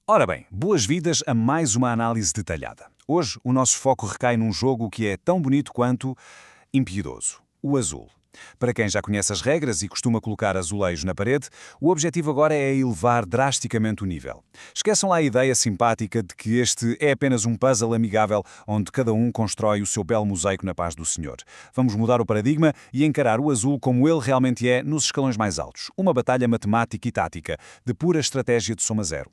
Ora bem, boas-vindas a mais uma análise detalhada. Hoje o nosso foco recai num jogo que é tão bonito quanto impiedoso, o azul. Para quem já conhece as regras e costuma colocar azulejos na parede, o objetivo agora é elevar drasticamente o nível. Esqueçam lá a ideia simpática de que este é apenas um puzzle amigável onde cada um constrói o seu belo mosaico na paz do Senhor. Vamos mudar o paradigma e encarar o azul como ele realmente é nos escalões mais altos. Uma batalha matemática e tática, de pura estratégia de soma zero.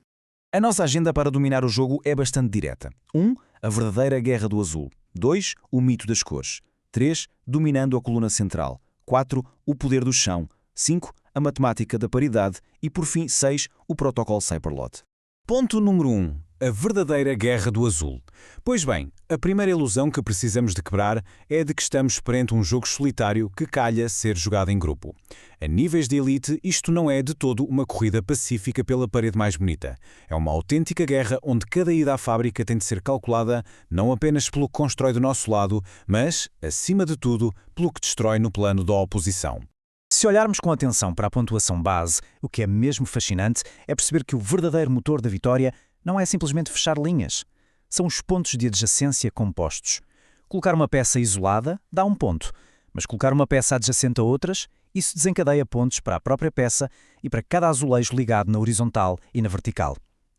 A nossa agenda para dominar o jogo é bastante direta. 1. A verdadeira guerra do azul. 2. O mito das cores. 3. Dominando a coluna central. 4. O poder do chão. 5. A matemática da paridade. E, por fim, 6. O protocolo Cyberlot. Ponto número 1. A verdadeira guerra do azul. Pois bem, a primeira ilusão que precisamos de quebrar é a de que estamos perante um jogo solitário que calha ser jogado em grupo. A níveis de elite, isto não é de todo uma corrida pacífica pela parede mais bonita. É uma autêntica guerra onde cada ida à fábrica tem de ser calculada não apenas pelo que constrói do nosso lado, mas, acima de tudo, pelo que destrói no plano da oposição. Se olharmos com atenção para a pontuação base, o que é mesmo fascinante é perceber que o verdadeiro motor da vitória não é simplesmente fechar linhas. São os pontos de adjacência compostos. Colocar uma peça isolada dá um ponto, mas colocar uma peça adjacente a outras, isso desencadeia pontos para a própria peça e para cada azulejo ligado na horizontal e na vertical.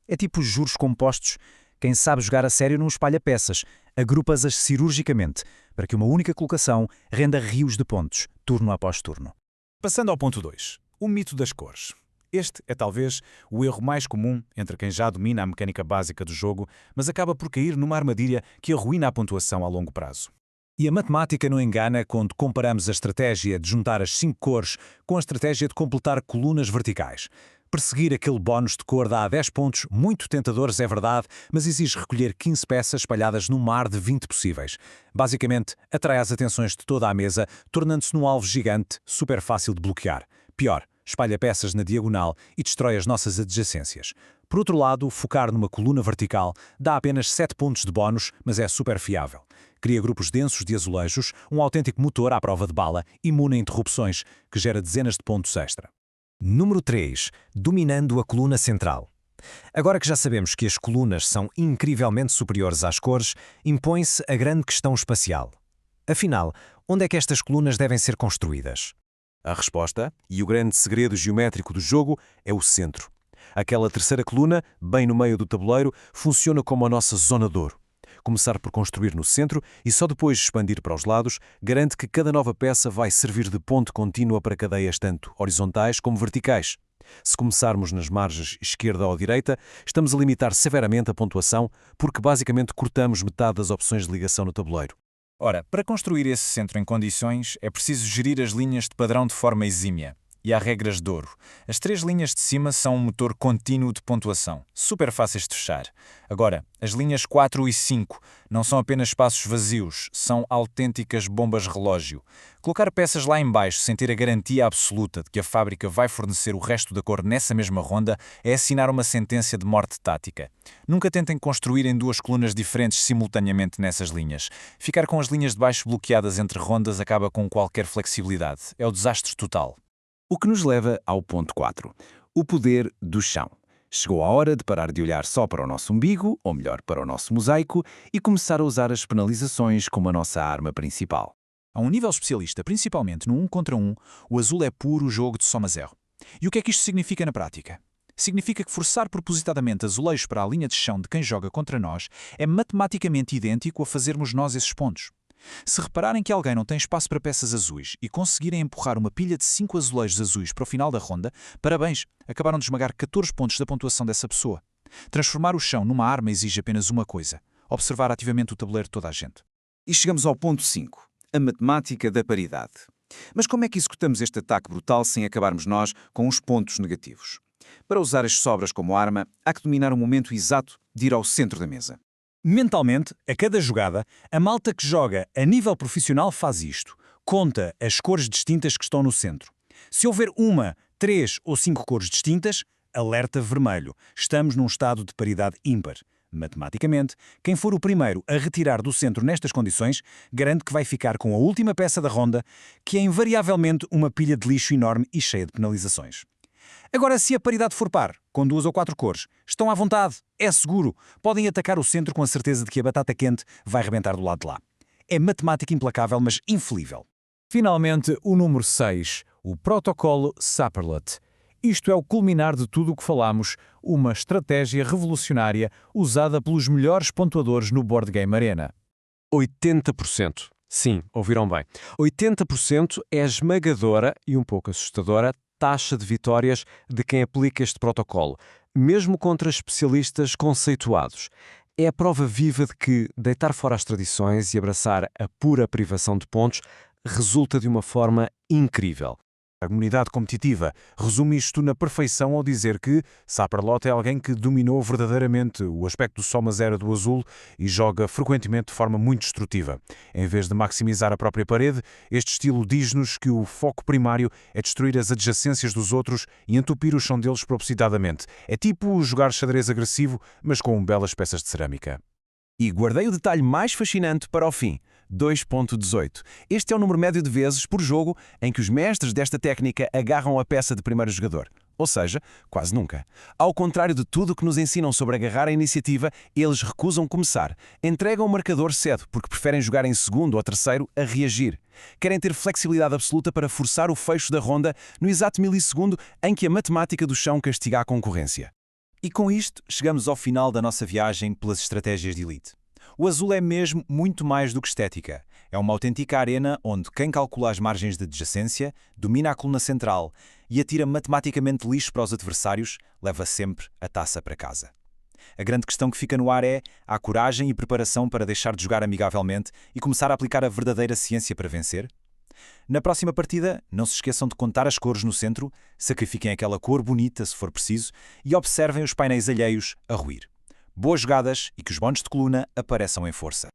É tipo os juros compostos. Quem sabe jogar a sério não espalha peças, agrupa-as cirurgicamente, para que uma única colocação renda rios de pontos, turno após turno. Passando ao ponto 2, o mito das cores. Este é talvez o erro mais comum entre quem já domina a mecânica básica do jogo, mas acaba por cair numa armadilha que arruína a pontuação a longo prazo. E a matemática não engana quando comparamos a estratégia de juntar as 5 cores com a estratégia de completar colunas verticais. Perseguir aquele bónus de cor dá 10 pontos, muito tentadores é verdade, mas exige recolher 15 peças espalhadas num mar de 20 possíveis. Basicamente, atrai as atenções de toda a mesa, tornando-se num alvo gigante, super fácil de bloquear. Pior, espalha peças na diagonal e destrói as nossas adjacências. Por outro lado, focar numa coluna vertical dá apenas 7 pontos de bónus, mas é super fiável. Cria grupos densos de azulejos, um autêntico motor à prova de bala, imune a interrupções, que gera dezenas de pontos extra. Número 3. Dominando a coluna central. Agora que já sabemos que as colunas são incrivelmente superiores às cores, impõe-se a grande questão espacial. Afinal, onde é que estas colunas devem ser construídas? A resposta, e o grande segredo geométrico do jogo, é o centro. Aquela terceira coluna, bem no meio do tabuleiro, funciona como a nossa zona de ouro. Começar por construir no centro e só depois expandir para os lados garante que cada nova peça vai servir de ponte contínua para cadeias tanto horizontais como verticais. Se começarmos nas margens esquerda ou direita, estamos a limitar severamente a pontuação porque basicamente cortamos metade das opções de ligação no tabuleiro. Ora, para construir esse centro em condições, é preciso gerir as linhas de padrão de forma exímia. E há regras de ouro. As 3 linhas de cima são um motor contínuo de pontuação, super fáceis de fechar. Agora, as linhas 4 e 5 não são apenas espaços vazios, são autênticas bombas relógio. Colocar peças lá em baixo sem ter a garantia absoluta de que a fábrica vai fornecer o resto da cor nessa mesma ronda é assinar uma sentença de morte tática. Nunca tentem construir em 2 colunas diferentes simultaneamente nessas linhas. Ficar com as linhas de baixo bloqueadas entre rondas acaba com qualquer flexibilidade. É o desastre total. O que nos leva ao ponto 4, o poder do chão. Chegou a hora de parar de olhar só para o nosso umbigo, ou melhor, para o nosso mosaico, e começar a usar as penalizações como a nossa arma principal. A um nível especialista, principalmente no 1 contra 1, o azul é puro jogo de soma zero. E o que é que isto significa na prática? Significa que forçar propositadamente azulejos para a linha de chão de quem joga contra nós é matematicamente idêntico a fazermos nós esses pontos. Se repararem que alguém não tem espaço para peças azuis e conseguirem empurrar uma pilha de 5 azulejos azuis para o final da ronda, parabéns, acabaram de esmagar 14 pontos da pontuação dessa pessoa. Transformar o chão numa arma exige apenas uma coisa: observar ativamente o tabuleiro de toda a gente. E chegamos ao ponto 5, a matemática da paridade. Mas como é que executamos este ataque brutal sem acabarmos nós com os pontos negativos? Para usar as sobras como arma, há que dominar o momento exato de ir ao centro da mesa. Mentalmente, a cada jogada, a malta que joga a nível profissional faz isto. Conta as cores distintas que estão no centro. Se houver 1, 3 ou 5 cores distintas, alerta vermelho. Estamos num estado de paridade ímpar. Matematicamente, quem for o primeiro a retirar do centro nestas condições, garante que vai ficar com a última peça da ronda, que é invariavelmente uma pilha de lixo enorme e cheia de penalizações. Agora, se a paridade for par, com 2 ou 4 cores, estão à vontade, é seguro. Podem atacar o centro com a certeza de que a batata quente vai rebentar do lado de lá. É matemática implacável, mas infalível. Finalmente, o número 6, o protocolo Sapperlot. Isto é o culminar de tudo o que falamos, uma estratégia revolucionária usada pelos melhores pontuadores no Board Game Arena. 80%. Sim, ouviram bem. 80% é a esmagadora e um pouco assustadora taxa de vitórias de quem aplica este protocolo, mesmo contra especialistas conceituados. É a prova viva de que deitar fora as tradições e abraçar a pura privação de pontos resulta de uma forma incrível. A comunidade competitiva resume isto na perfeição ao dizer que Sapperlot é alguém que dominou verdadeiramente o aspecto do soma zero do azul e joga frequentemente de forma muito destrutiva. Em vez de maximizar a própria parede, este estilo diz-nos que o foco primário é destruir as adjacências dos outros e entupir o chão deles propositadamente. É tipo jogar xadrez agressivo, mas com belas peças de cerâmica. E guardei o detalhe mais fascinante para o fim, 2.18. Este é o número médio de vezes por jogo em que os mestres desta técnica agarram a peça de primeiro jogador. Ou seja, quase nunca. Ao contrário de tudo o que nos ensinam sobre agarrar a iniciativa, eles recusam começar. Entregam o marcador cedo porque preferem jogar em segundo ou terceiro a reagir. Querem ter flexibilidade absoluta para forçar o fecho da ronda no exato milissegundo em que a matemática do chão castiga a concorrência. E com isto, chegamos ao final da nossa viagem pelas estratégias de elite. O azul é mesmo muito mais do que estética. É uma autêntica arena onde quem calcula as margens de adjacência domina a coluna central e atira matematicamente lixo para os adversários, leva sempre a taça para casa. A grande questão que fica no ar é: há coragem e preparação para deixar de jogar amigavelmente e começar a aplicar a verdadeira ciência para vencer? Na próxima partida, não se esqueçam de contar as cores no centro, sacrifiquem aquela cor bonita se for preciso e observem os painéis alheios a ruir. Boas jogadas e que os bónus de coluna apareçam em força.